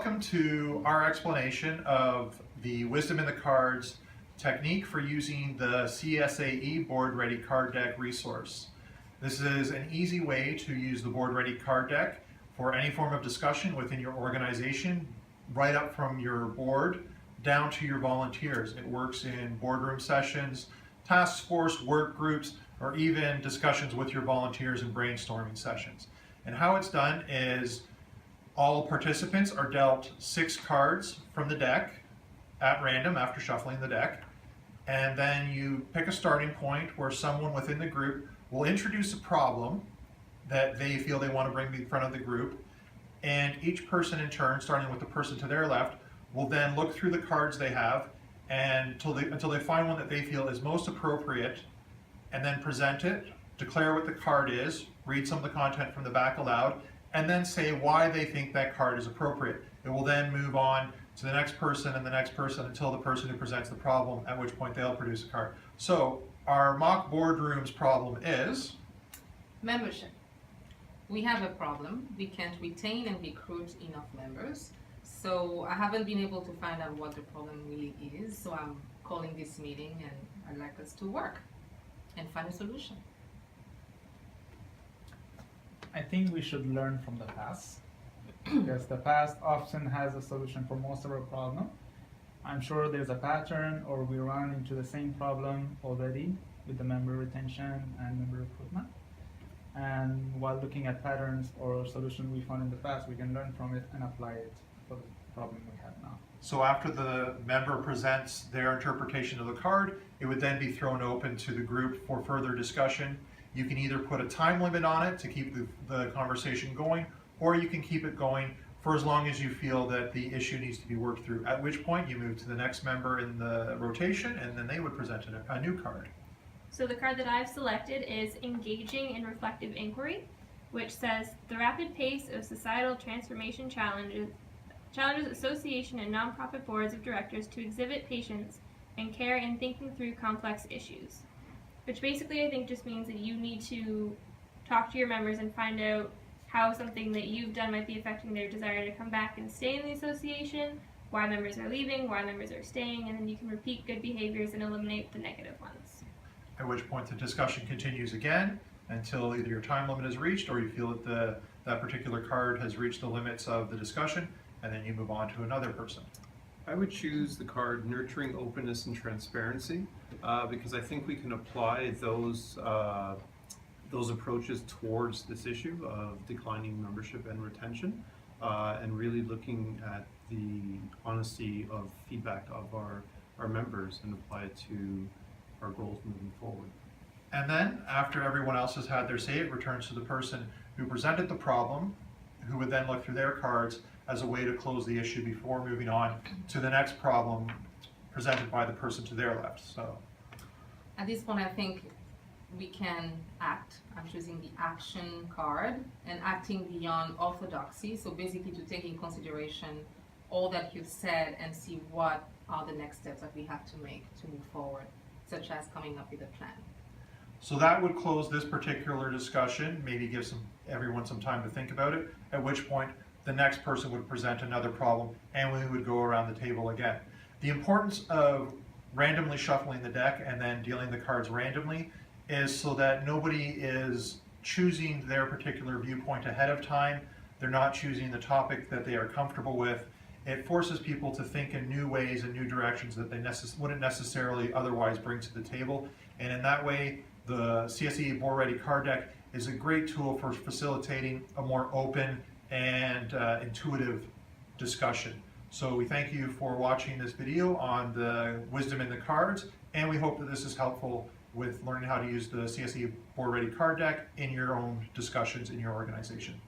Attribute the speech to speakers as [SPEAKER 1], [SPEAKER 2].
[SPEAKER 1] welcome to our explanation of the Wisdom in the Cards technique for using the CSAE BoardREADY Card Deck resource. This is an easy way to use the BoardREADY Card Deck for any form of discussion within your organization, right up from your board down to your volunteers. It works in boardroom sessions, task force, work groups, or even discussions with your volunteers and brainstorming sessions. And how it's done is all participants are dealt 6 cards from the deck at random after shuffling the deck, and then you pick a starting point where someone within the group will introduce a problem that they feel they want to bring in front of the group, and each person in turn, starting with the person to their left, will then look through the cards they have and until they find one that they feel is most appropriate, and then present it, declare what the card is, read some of the content from the back aloud, and then say why they think that card is appropriate. It will then move on to the next person and the next person until the person who presents the problem, at which point they'll produce a card. So our mock boardroom's problem is?
[SPEAKER 2] Membership. We have a problem. We can't retain and recruit enough members. So I haven't been able to find out what the problem really is. So I'm calling this meeting and I'd like us to work and find a solution.
[SPEAKER 3] I think we should learn from the past, because the past often has a solution for most of our problem. I'm sure there's a pattern, or we run into the same problem already with the member retention and member recruitment. And while looking at patterns or solutions we found in the past, we can learn from it and apply it for the problem we have now.
[SPEAKER 1] So after the member presents their interpretation of the card, it would then be thrown open to the group for further discussion. You can either put a time limit on it to keep the conversation going, or you can keep it going for as long as you feel that the issue needs to be worked through, at which point you move to the next member in the rotation, and then they would present a new card.
[SPEAKER 4] So the card that I've selected is Engaging in Reflective Inquiry, which says, the rapid pace of societal transformation challenges association and nonprofit boards of directors to exhibit patience and care in thinking through complex issues. Which basically I think just means that you need to talk to your members and find out how something that you've done might be affecting their desire to come back and stay in the association, why members are leaving, why members are staying, and then you can repeat good behaviors and eliminate the negative ones.
[SPEAKER 1] At which point the discussion continues again until either your time limit is reached or you feel that that particular card has reached the limits of the discussion, and then you move on to another person.
[SPEAKER 5] I would choose the card Nurturing Openness and Transparency because I think we can apply those approaches towards this issue of declining membership and retention and really looking at the honesty of feedback of our members and apply it to our goals moving forward.
[SPEAKER 1] And then after everyone else has had their say, it returns to the person who presented the problem, who would then look through their cards as a way to close the issue before moving on to the next problem presented by the person to their left. So
[SPEAKER 2] At this point, I think we can act. I'm choosing the action card and acting beyond orthodoxy. So basically to take in consideration all that you've said and see what are the next steps that we have to make to move forward, such as coming up with a plan.
[SPEAKER 1] So that would close this particular discussion, maybe give everyone some time to think about it, at which point the next person would present another problem and we would go around the table again. The importance of randomly shuffling the deck and then dealing the cards randomly is so that nobody is choosing their particular viewpoint ahead of time. They're not choosing the topic that they are comfortable with. It forces people to think in new ways and new directions that they wouldn't necessarily otherwise bring to the table. And in that way, the CSAE BoardREADY Card Deck is a great tool for facilitating a more open and intuitive discussion. So we thank you for watching this video on the wisdom in the cards, and we hope that this is helpful with learning how to use the CSAE BoardREADY Card Deck in your own discussions in your organization.